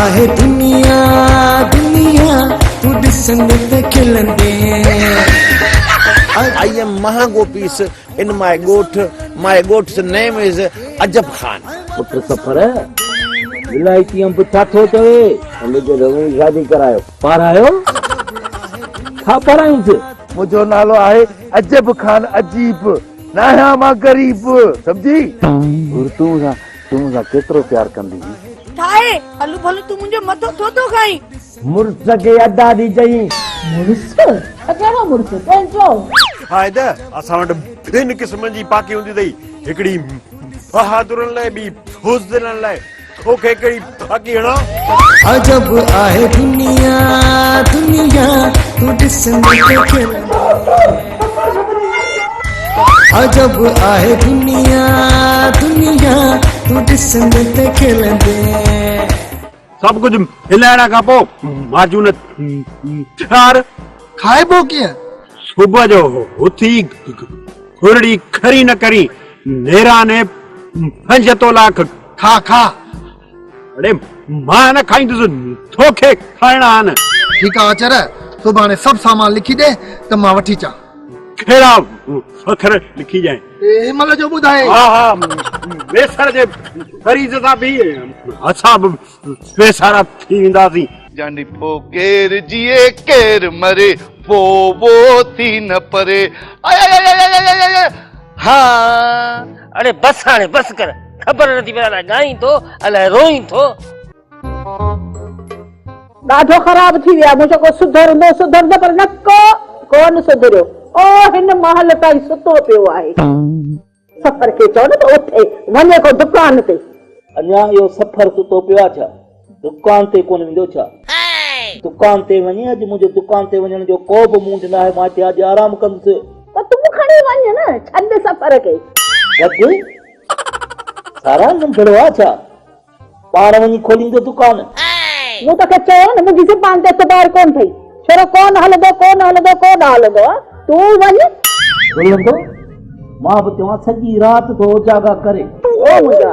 आहे दुनिया दुनिया तू ॾिसंदे त खिलंदे I am Mahagopis in my goat's name is Ajab Khan. पुट सफर विलायती अंब छा थो चवे मुझे रवि शादी करायो पारायो छा पारायूं मुझो नालो आहे अजब खान अजीब नाया मां गरीब समझी तूं सां केतिरो प्यार कंदी ठाए हलू भलू तू मुंहिंजो मथो थो खाई मुर्स खे अदा दी चई मुर्स कहिड़ो मुर्स पंहिंजो फायदा असां वटि ॿिनि क़िस्मनि जी पाकी हूंदी अथई हिकिड़ी बहादुरनि लाइ ॿी बुज़दिलनि लाइ तोखे हिकिड़ी पाकी हणो अजब आहे दुनिया दुनिया तू ॾिसंदे त खिलंदे अजब आहे दुनिया दुनिया तू ॾिसंदे त खिलंदे सभु कुझु हिलाइण खां पोइ माजून चार खाइबो कीअं सुबुह जो उथी घुरड़ी खरी न करी नेराने 5 तोला खा अरे मां न खाईंदुसि तोखे खाइणा आहिनि ठीकु आहे अचर सुभाणे सभु सामान लिखी ॾे त मां वठी अचां कहिड़ा अखर लिखी जाए हिनमहिल जो ॿुधाए हा वेसर जे फरीज़ सां बि असां बि वेसारा थी वेंदासीं जानी पो केर जिए केर मरे वो थी न परे हाँ अरे बस हाणे बस कर खबर नथी पए अलाए ॻाई थो अलाए रोई थो ॾाढो ख़राब थी विया मुंहिंजो को सुधरंदो पर न कोन सुधरियो ओ हिन महल ताईं सुतो पियो आहे सफ़र खे चओ न त उथे वञे को दुकान ते अञा इहो सफ़र सुतो पियो आहे छा दुकान ते कोन वेंदो छा दुकान ते वञे अॼु मुंहिंजो दुकान ते वञण जो को बि मूड न आहे मां हिते अॼु आराम कंदुसि त तूं खणी वञ न छॾ सफ़र खे गॾु सारा नंढड़ो आहे छा पाण वञी खोलींदो दुकान मूं तोखे चयो न मुंहिंजी ज़ुबान ते एतबार कोन अथई छो कोन हलंदो तूं वञ हलंदो मां बि चवां सॼी राति थो जागा करे ओ मुंहिंजा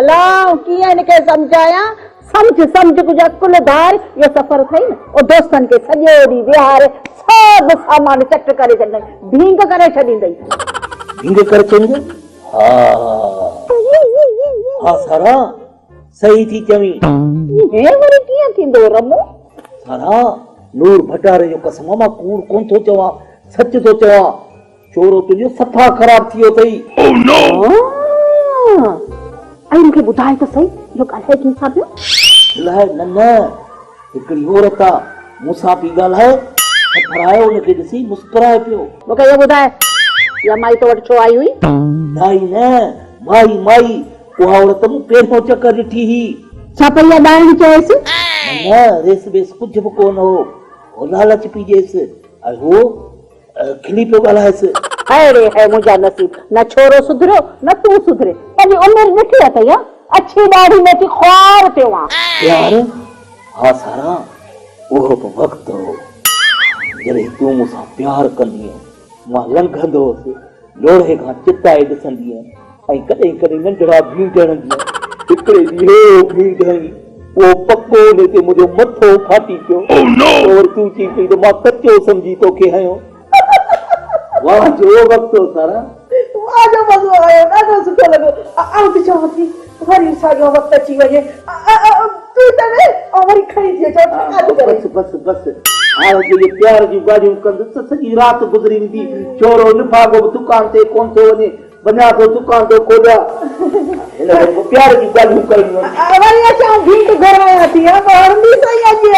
अल्लाह कीअं हिनखे सम्झायां समझ कुझु अकुल धार इहो सफ़र अथई न ओ दोस्तनि खे सॼो ॾींहुं विहारे सभु सामान चट करे छॾींदई भींग करे छॾींदई भींग करे छॾींदई हा सारा सही थी चवीं हे वरी कीअं थींदो रमो सारा नूर भटारे जो कसम मां कूड़ कोन थो चवां सच थो चवां चोरो तुंहिंजो सफ़ा ख़राब थी वियो अथई ऐं मूंखे ॿुधाए त सही इहो ॻाल्हाए कीअं सां पियो अलाए न हिकिड़ी औरत आहे मूंसां पई ॻाल्हाए फरायो हुनखे ॾिसी मुस्कुराए पियो मूंखे इहो ॿुधाए इहा माई तो वटि छो आई हुई नाई न माई उहा औरत मूं पहिरियों चकर ॾिठी ही छा पई अॾाइण चयसि न रेस बेस कुझु बि कोन हो लालच पई ॾियसि ऐं हो खिली पियो ॻाल्हाएसि अरे है मुंहिंजा नसीब न छोरो सुधरियो न तूं सुधरे पंहिंजी उमिरि ॾिठी अथई अच्छी ॾाढी में थी ख्वार थियो आहे प्यार हा सारा उहो बि वक़्तु हो जॾहिं तूं मूंसां प्यार कंदी मां लंघंदो हुअसि लोढ़े खां चिताए ॾिसंदी ऐं कॾहिं कॾहिं नंढड़ा भींग हणंदी हिकिड़े ॾींहुं भींग हणी वो पक्को ने ते मुझे मथो फाटी पियो और तू चई पई तो मां कच्चो समझी तोखे हयो वाह जो वक्त हो सारा वाह जो मज़ो आयो ॾाढो सुठो लॻो आऊं त चवां थी वरी साॻियो वक़्तु अची वञे तूं त वे वरी खणी थी अचो बस हाणे जे प्यार जी ॻाल्हियूं कंदुसि सॼी राति गुज़री वेंदी चोरो निभागो बि दुकान ते कोन थो वञे वञा थो दुकान ते खोलिया हिन प्यार जी ॻाल्हियूं करणियूं वरी अचां भीट घुरायां थी हणंदी सही अची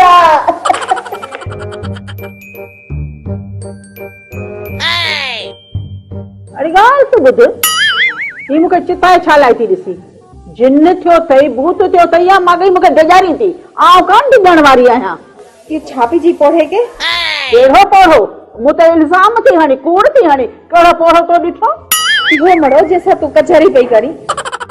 अरे ॻाल्हि तूं ॿुध ही मूंखे चिताए छा लाइ थी ॾिसी जिन थियो अथई भूत थियो अथई या माॻई मूंखे डिॼारी थी आउं कान डिॼण वारी आहियां ये छापी जी पोड़े के कहिड़ो पोड़ो मूं त इल्ज़ाम थी हणी कूड़ थी हणी कहिड़ो पोड़ो तो ॾिठो वो मड़ो जैसा तू कचहरी पई करी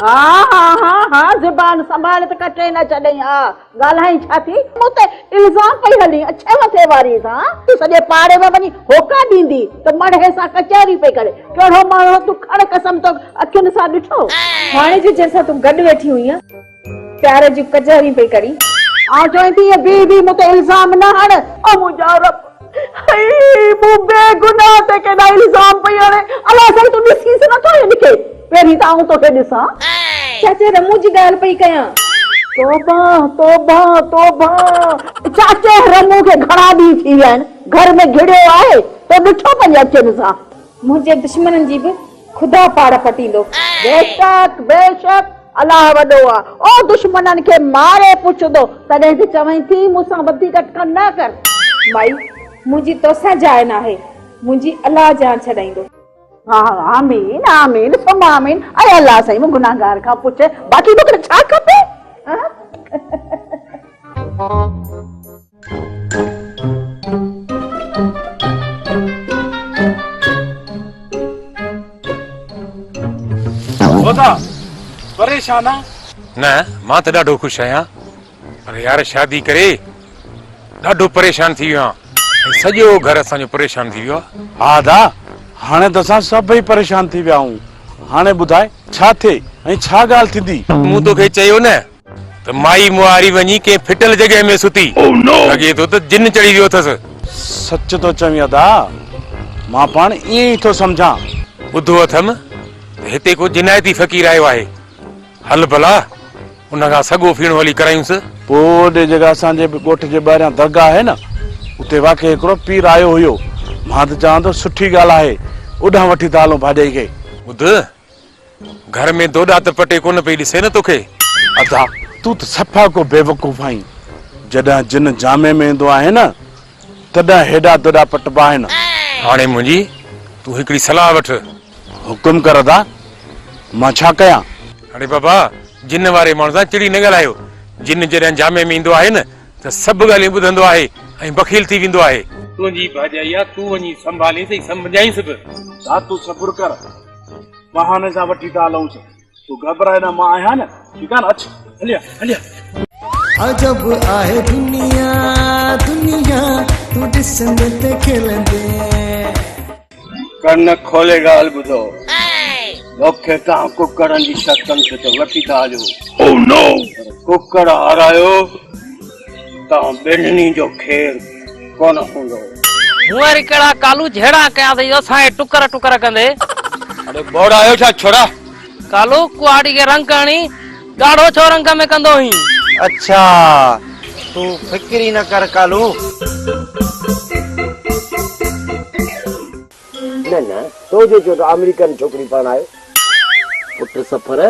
हाँ ज़ुबान संभाल त कटे न छॾई हा ॻाल्हाई छा थी मूं ते इल्ज़ाम पई हली अच्छे मथे वारी सां तूं सॼे पाड़े में वञी होका ॾींदी त मड़े सां कचहरी पई करे कहिड़ो माण्हू तूं खण कसम तो अखियुनि सां ॾिठो हाणे जो जैसा तू गॾु वेठी हुई प्यार जी कचहरी पई करी आ चवंदी ये बी मुते इल्जाम न हण ओ मुंहिंजा रब हई मूं बेगुनाह ते केॾा इल्जाम पई हणे अलाह साईं तूं ॾिसीस नथो हिनखे पहिरीं त आऊं तोखे ॾिसां चाचे रमू जी ॻाल्हि पई कयां तोबा तोबा तोबा चाचे रमू खे घणा ॾींहं थी विया आहिनि घर में घिड़ियो आहे तो ॾिठो पंहिंजे अचनि सां मुंहिंजे दुश्मननि जी बि ख़ुदा पाड़ पटींदो बेशक बेशक अलाह वॾो आहे ओ दुश्मननि खे मारे पुछंदो तॾहिं त चवईं थी मूंसां वधीक कन न कर माई मुंहिंजी तोसां जाइ न आहे मुंहिंजी अलाह जान छॾाईंदो हा आमीन आमीन सुम आमीन अरे अल्लाह साईं मूं गुनाहगार खां पुछे बाक़ी तोखे छा खपे परेशान आहे न मां त ॾाढो ख़ुशि आहियां पर यार शादी करे ॾाढो परेशान थी वियो आहियां सॼो घर असांजो परेशान थी वियो आहे हा दा हाणे त असां सभई परेशान थी विया आहियूं हाणे ॿुधाए छा थिए ऐं छा ॻाल्हि थींदी मूं तोखे चयो न त माई मुआरी वञी कंहिं फिटल जॻह में सुती लॻे थो त जिन चढ़ी वियो अथसि सच तो चवीं अदा मां पाण ईअं ई थो सम्झां ॿुधो अथमि हिते को जिनायती फ़क़ीर आयो आहे हल भला उन खां सॻो फीणो हली करायूंसि पोइ ओॾे जॻह असांजे ॻोठ जे ॿाहिरियां दरगाह आहे न उते वाक़ई हिकिड़ो पीर आयो हुयो मां त चवां थो सुठी ॻाल्हि आहे ओॾां वठी था हलूं भाॼाई खे ॿुध घर में दोॾा त पटे कोन पई ॾिसे न तोखे अदा तूं त सफ़ा को बेवकूफ़ आहीं जॾहिं जिन जामे में ईंदो आहे न तॾहिं हेॾा दोॾा पटबा आहिनि हाणे मुंहिंजी तूं हिकिड़ी सलाह वठ हुकुम कर अदा मां छा कयां अरे बाबा जिन वारे माण्हू सां चिड़ी न ॻाल्हायो जिन जॾहिं जामे में ईंदो आहे न त सभु ॻाल्हियूं ॿुधंदो आहे ऐं बखील थी वेंदो आहे तुंहिंजी भाॼाई आहे तूं वञी संभाली सही सम्झाईंसि बि दा तूं सब्र कर बहाने सां वठी था हलूंसि तूं घबराए न मां आहियां न ठीकु आहे न अच हलिया हलिया अजब आहे दुनिया दुनिया तूं ॾिसंदे ते खिलंदे कन खोले ॻाल्हि ॿुधो मूंखे तव्हां कुकड़नि जी शक्तनि खे त वठी था हलियो कुकड़ हारायो तव्हां ॿिन्हिनि जो खेर कोन हूंदो मुअर कड़ा कालू झेड़ा कया अथई असांखे टुकर टुकर कंदे अरे बोड़ा आयो छा छोड़ा कालू कुआड़ी के रंग करणी ॻाढ़ो छो रंग में कंदो हुई अच्छा तूं फिक्र ई न कर कालू न तो जो अमेरिकन छोकरी पाण आयो पुट सफर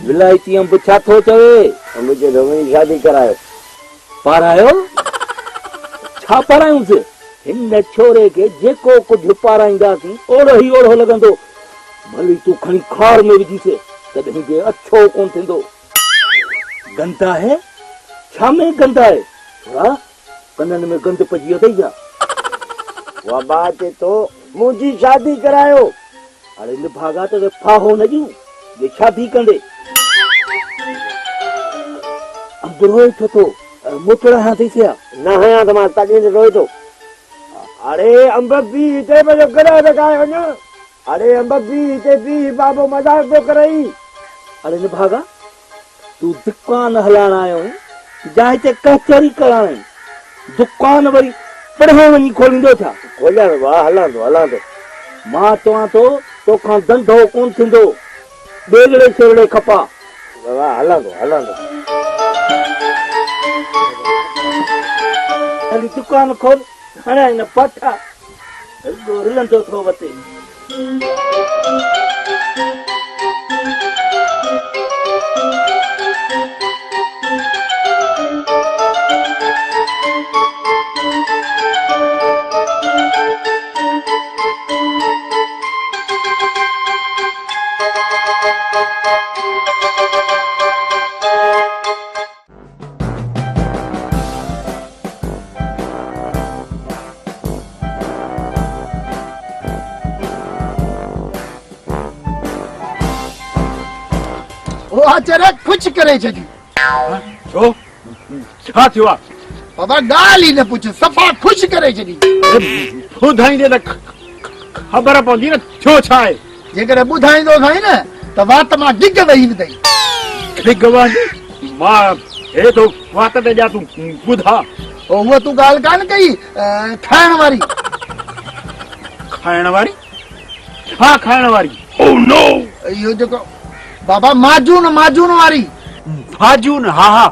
विलायती अंब छा थो चवे मुंहिंजे रमणी शादी करायो पारायो छा पारायूंसि हिन छोरे खे जेको कुझु पाराईंदासीं ओड़ो ई ओड़ो लॻंदो भली तूं खणी खार में विझीसे तॾहिं जे अछो कोन थींदो गंदा है छा में गंदा है थोड़ा कननि में गंद पइजी अथई छा वबा अचे थो मुंहिंजी शादी करायो अरे निभागा तो फाहो न ॾियूं ये शादी कंदे अब रोए छो तो मोटड़ा हां थी सिया न हयां त मां तॾहिं रोए थो अरे अंब बि हिते पियो गॾो लॻाए वञो अरे अंब बि हिते बि बाबो मज़ाक पियो करई अरे निभागा तू दुकान हलाइण आयो जा हिते कचहरी कराइण दुकान वरी पढ़े वञी खोलींदो छा खोलण वाह हलां थो मां चवां थो तोखां धंधो कोन थींदो ॿेगड़े सेवड़े खपा वाह हलां थो हली दुकान खोल हाणे हिन पठा हिलंदो थो वते वो अचानक कुछ करे छॾी छो छा थियो आहे बाबा ॻाल्हि ई न पुछ सफ़ा ख़ुशि करे छॾी ॿुधाईंदे त ख़बर पवंदी न थियो छा आहे जेकॾहिं ॿुधाईंदो साईं न त वात मां डिग वेही अथई डिग वहंदी मां हे तो वात ते जा तू ॿुधा उहा तूं ॻाल्हि कान कई खाइण वारी खाइण वारी छा खाइण वारी इहो जेको बाबा माजून वारी भाजून हा हा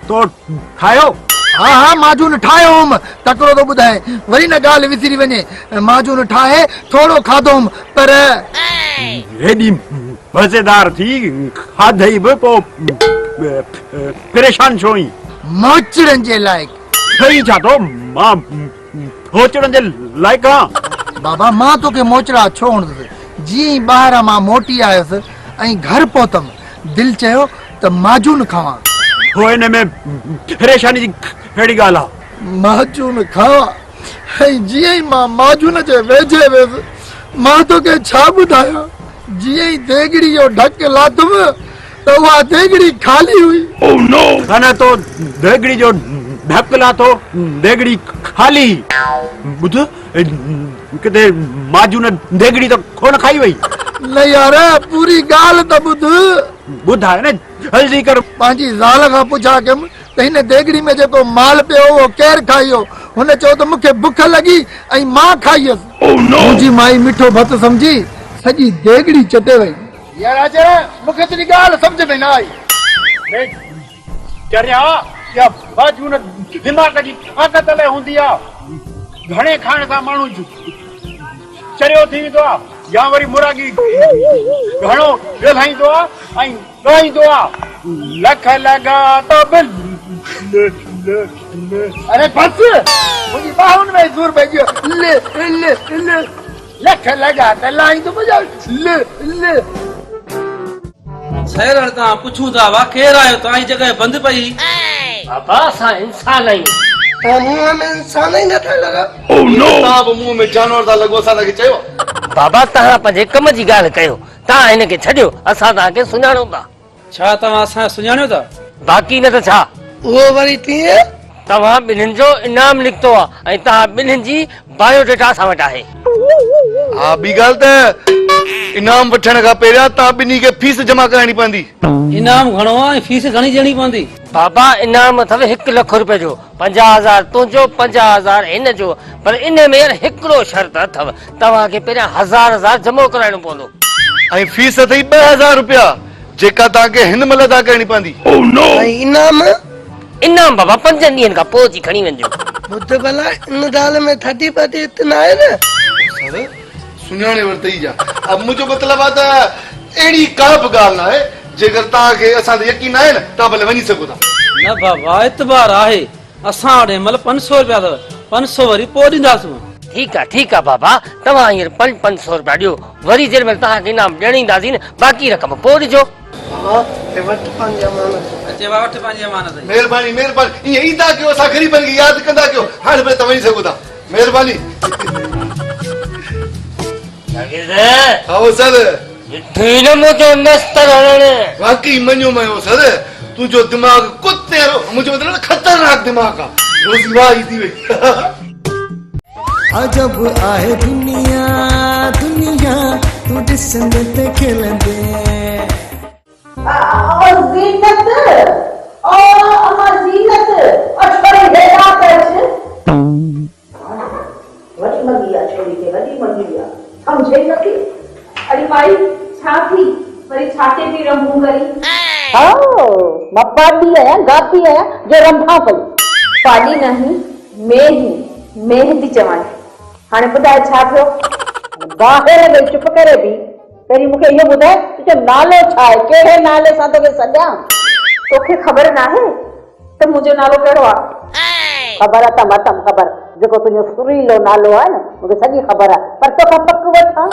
तो ठाहियो हा माजून ठाहियो हुम तकिड़ो थो ॿुधाए वरी न ॻाल्हि विसरी वञे माजून ठाहे थोरो खाधो हुम पर हेॾी मज़ेदार थी खाधई बि पोइ परेशान छोई मोचड़नि जे लाइक़ सही छा थो मां मोचड़नि जे लाइक़ आहियां बाबा मां तोखे मोचड़ा छो हणंदुसि जीअं ई ॿाहिरां मां मोटी आयुसि ऐं घर पहुतमि दिलि चयो त माजून खावां पोइ हिन में परेशानी जी कहिड़ी ॻाल्हि आहे माजून खावां ऐं जीअं ई मां माजून जे वेझे वियुसि मां तोखे छा ॿुधायां जीअं ई देगड़ी जो ढक लाथुमि त उहा देगड़ी खाली हुई अने तो देगड़ी जो ढक लाथो देगड़ी खाली ॿुध किथे माजून देगड़ी त कोन खाई वई न यार पूरी ॻाल्हि त ॿुध ॿुधाए न जल्दी कर पंहिंजी ज़ाल खां पुछा कयमि त हिन देगड़ी में जेको माल पियो उहो केरु खाइयो हुन चयो त मूंखे बुख लॻी ऐं मां खाईयसि मुंहिंजी माई मिठो भत सम्झी सॼी देगड़ी चटे वई यार अजय मूंखे तुंहिंजी ॻाल्हि सम्झ में न आई चरिया या माजून दिमाग़ जी ताक़त लाइ हूंदी आहे घणे खाइण सां माण्हू चरियो थी वेंदो आहे या वरी मुरागी घणो ॻाल्हाईंदो आहे ऐं ॻाईंदो आहे लख लॻा त अरे बस मुंहिंजी बाहुनि में ज़ोर पइजी वियो लख लॻा त लाईंदो शहर तां पुछूं था वा केरु आयो तव्हांजी जॻह बंदि पई बाबा असां इंसान आहियूं मुंहं में इंसान ई नथा लॻा तव्हां बि मुंहं में जानवर था लॻो असां तव्हांखे चयो बाबा तव्हां पंहिंजे कम जी ॻाल्हि कयो तव्हां हिनखे छॾियो असां तव्हांखे सुञाणूं था छा तव्हां असां सुञाणियो था बाक़ी न त छा उहो वरी कीअं तव्हां ॿिन्हिनि जो इनाम निकितो आहे ऐं तव्हां ॿिन्हिनि जी बायोडेटा असां वटि आहे हा ॿी ॻाल्हि त इनाम वठण खां पहिरियां तव्हां ॿिन्ही खे फीस जमा कराइणी पवंदी इनाम घणो आहे ऐं फीस घणी ॾियणी पवंदी बाबा इनाम अथव 1 लख रुपए जो 50,000 तुंहिंजो 50,000 हिन जो पर इन में हिकिड़ो शर्त अथव तव्हांखे पहिरियां 1,000 जमा कराइणो पवंदो ऐं फीस अथई 2,000 रुपया जेका तव्हांखे हिन महिल अदा करणी पवंदी इनाम इनाम बाबा 5 ॾींहंनि खां पोइ अची खणी वञिजो बुध भला इन दाल में थधी पती इतना आहे न सुञाणे वरितई जा अब मुंहिंजो मतिलबु आहे त अहिड़ी का बि ॻाल्हि न आहे जेकर तव्हांखे असां ते यकीन आहे न तव्हां भले वञी सघो था न बाबा एतबार आहे असां वटि मतलब 500 रुपया अथव 500 वरी पोइ ॾींदासीं ठीक आहे बाबा तव्हां हींअर 500 रुपया ॾियो वरी जेॾी महिल तव्हांखे इनाम ॾियण ईंदासीं न बाक़ी रक़म पोइ ॾिजो महिरबानी महिरबानी ईअं ईंदा कयो असां ग़रीबनि खे यादि कंदा कयो हाणे भले तव्हां वञी सघो था महिरबानी सर वाकई मञो मयो सर तुंहिंजो दिमाग़ कुते मुंहिंजो मतिलबु ख़तरनाक दिमाग़ आहे रोज़ी वाही थी वई अजब आहे दुनिया दुनिया तू ॾिसंदे त खिलंदे और जीनत और अमर जीनत अछड़ी हेड़ा पैच वडी मंगिया छोरी के वडी मंगिया समझे नथी अरे माई छा थी वरी छाते पी रंभू करी मां पाडी आया गाती आया जो रंभा पई पाडी नहीं मैं ही थी चवां हाणे ॿुधाए छा थियो बाहिर में चुप करे भी पहिरीं मूंखे इहो ॿुधाए तुंहिंजो नालो छा आहे कहिड़े नाले सां तोखे सॾियां तोखे ख़बर नाहे त मुंहिंजो नालो कहिड़ो आहे ख़बर आहे त मतम ख़बर जेको तुंहिंजो सुरीलो नालो आहे न मूंखे सॼी ख़बर आहे पर तोखां पक वठां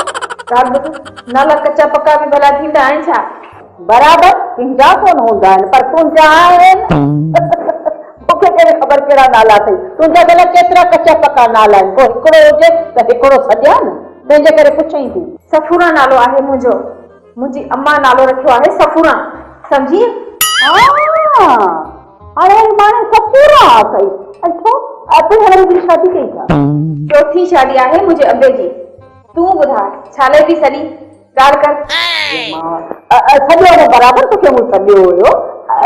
नाला कच्चा पक्का बि भला थींदा आहिनि छा बराबरि तुंहिंजा कोन हूंदा आहिनि पर तुंहिंजा आहिनि मूंखे कहिड़ी ख़बर कहिड़ा नाला अथई तुंहिंजा भला केतिरा कच्चा पक्का नाला आहिनि पोइ हिकिड़ो हुजे त हिकिड़ो सॼा न तंहिंजे करे पुछई थी सफूरा नालो आहे मुंहिंजो मुंहिंजी अम्मा नालो रखियो आहे सफूरा सम्झी हाणे माणे सफूरा कई अच्छा तूं हाणे बि शादी कई था चौथी शादी आहे मुंहिंजे अब्बे जी तूं ॿुधाए छा लाइ बि सॼी ॻाल्हि कर सॼो बराबरि तोखे मूं सॼो हुयो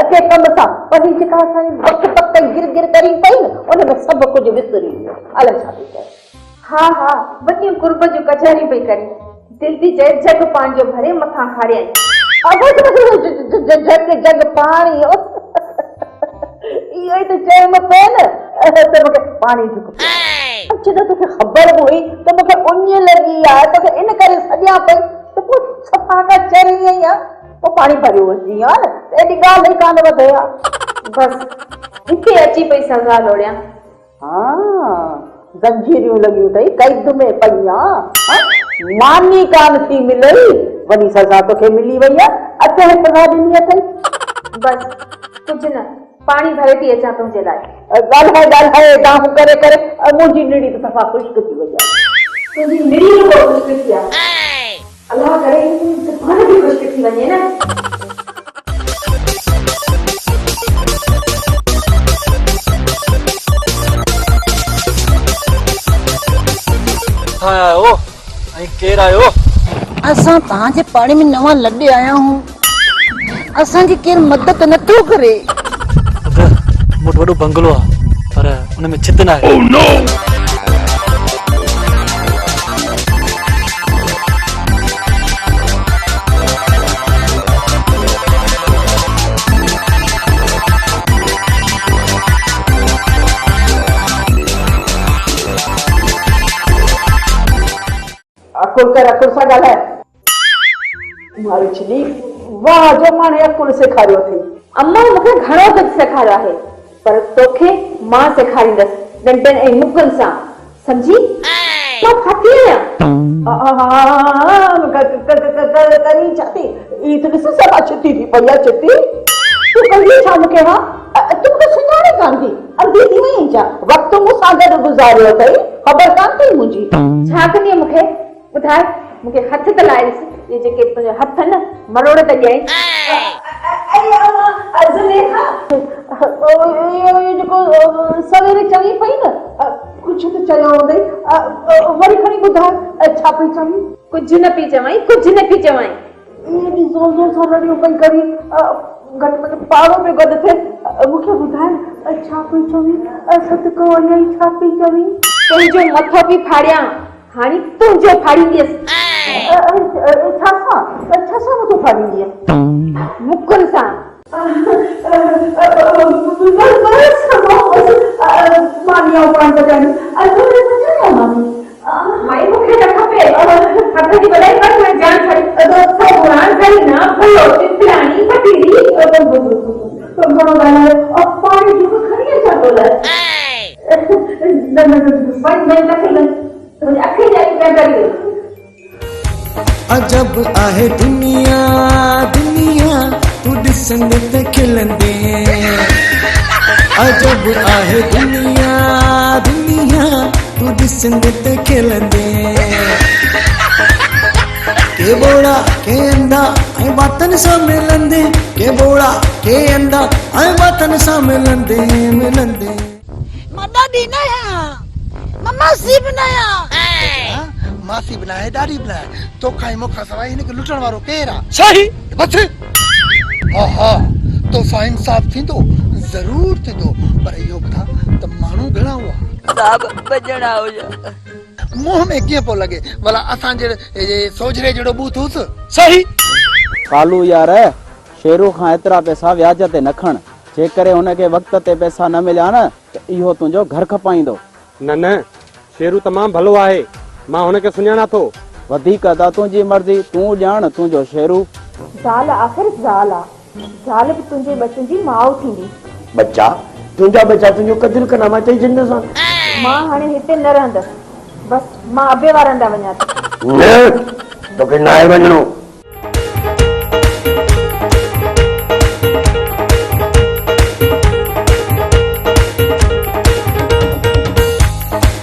अॻे कम सां वरी जेका असांजी वक़्तु पक गिर गिर करी पई न उन में सभु कुझु विसरी वियो अलाए छा थी चए हा हा वॾी कुर्ब जो कचहरी पई करे दिल जी जग जग पाणी जो भरे मथां खाड़ियई जग पाणी इहो ई त चइणो पए न त मूंखे पाणी जॾहिं तोखे ख़बर हुई त मूंखे उञ लॻी आहे तोखे इन करे सॼा पई त पोइ सफ़ा खां चरी आई आहे पोइ पाणी भरियो वञी आहे न एॾी ॻाल्हि ई कान वधे बसि हिते अची पई सज़ा लोड़ियां हा जंजीरियूं लॻियूं अथई कैद में पई आहे मानी कान थी मिलई वॾी सज़ा तोखे मिली वई आहे अधु सज़ा ॾिनी अथई बसि कुझु न पाणी भरे थी अचां तुंहिंजे लाइ ॻाल्हाए गाम करे करे मुंहिंजी निड़ी त सफ़ा ख़ुश्क थी वई आहे तुंहिंजी निड़ी बि ख़ुश्क थी आहे अलाह करे पाण बि ख़ुश्क थी वञे न आयो ऐं केरु आयो असां तव्हांजे पाणी में नवां लॾे आया आहियूं असांजी केरु मदद नथो करे मूं वटि वॾो बंगलो आहे पर हुन में छित न आहे अकुल सां ॻाल्हाए मारी छॾी वाह जो माने अकुल सेखारियो अथई अम्मा मूंखे घणो कुझु सेखारियो आहे पर तोखे मां सेखारींदसि डंडनि ऐं मुकनि सां सम्झी मां फाती करी छा थी ई त ॾिस सभा छिती थी पई आहे छिती तूं कंदी छा मूंखे हा तूं मूंखे सुञाणे कान थी अंधी थी वई छा वक़्तु मूंसां गॾु गुज़ारियो अथई ख़बर कान थी मुंहिंजी छा कंदीअ मूंखे ॿुधाए मूंखे हथ त लाए ॾिस ये जेके तुंहिंजा हथ न मरोड़ त ॾियई जेको सवेरे चवी पई न कुझु त चयो हूंदई वरी खणी ॿुधाए छा पई चवी कुझु न पई चवाई कुझु न पई चवाई एॾी ज़ोर ज़ोर सां लड़ियूं पई करी घटि में घटि पाड़ो में गॾु थिए मूंखे ॿुधाए छा पई चवी सदको वञई छा पई चवी तुंहिंजो मथो बि फाड़ियां हाणे तुंहिंजो फाड़ींदीअसि छा सां मथो फाड़ींदीअ मुकुल सां माई मूंखे न खपे हथ जी वॾाई कर मैं जान छॾी भॻवान कई न भलो चितराणी पटीरी घणो ॻाल्हाए पाणी जो खणी अचां थो लाइ अजब आहे दुनिया दुनिया तू ॾिसंदे त खिलंदे अजब आहे दुनिया दुनिया तू ॾिसंदे त खिलंदे के बोड़ा के अंडा ऐं बातन सां मिलंदे के बोड़ा के अंडा ऐं बातन सां मिलंदे मिलंदे ॾाढी न आहियां मां मासी बि न आहियां मासी बनाए ॾाढी बनाए तोखा ई मूंखां सवाइ हिनखे लुटण वारो केरु आहे सही बस हा हा तोसां इंसाफ़ थींदो ज़रूर थींदो पर इहो ॿुधा त माण्हू घणा हुआ साहब बजणा हुया मुंह में कीअं पियो लॻे भला असां जहिड़े सोजरे जहिड़ो बूथ हुस सही कालू यार शेरू खां एतिरा पैसा व्याज ते न खण जेकरे हुनखे वक़्त ते पैसा न मिलिया न त इहो तुंहिंजो घर खपाईंदो न न शेरू तमामु भलो आहे मां हुनखे सुञाणा थो वधीक त तुंहिंजी मर्ज़ी तूं ॼाण तुंहिंजो शेरू ज़ाल आख़िर ज़ाल आहे ज़ाल बि तुंहिंजे बचनि जी माउ थींदी बच्चा तुंहिंजा बच्चा तुंहिंजो कदुरु कंदा मां चई जिंद सां मां हाणे हिते न रहंदसि बसि मां अबे वारंदा वञा थी न तोखे न आहे वञणो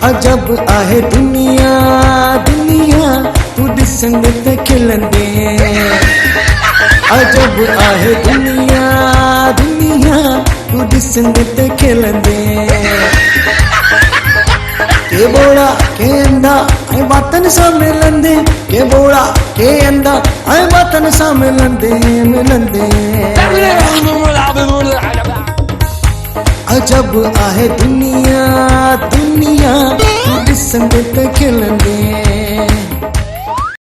अजब आहे दुनिया दुनिया तू ॾिसंदे त खिलंदे अजब आहे दुनिया दुनिया तू ॾिसंदे त खिलंदे के बोड़ा के अंडा ऐं बातन सां मिलंदे के बोड़ा के अंडा ऐं बातन सां मिलंदे मिलंदे गजब आहे दुनिया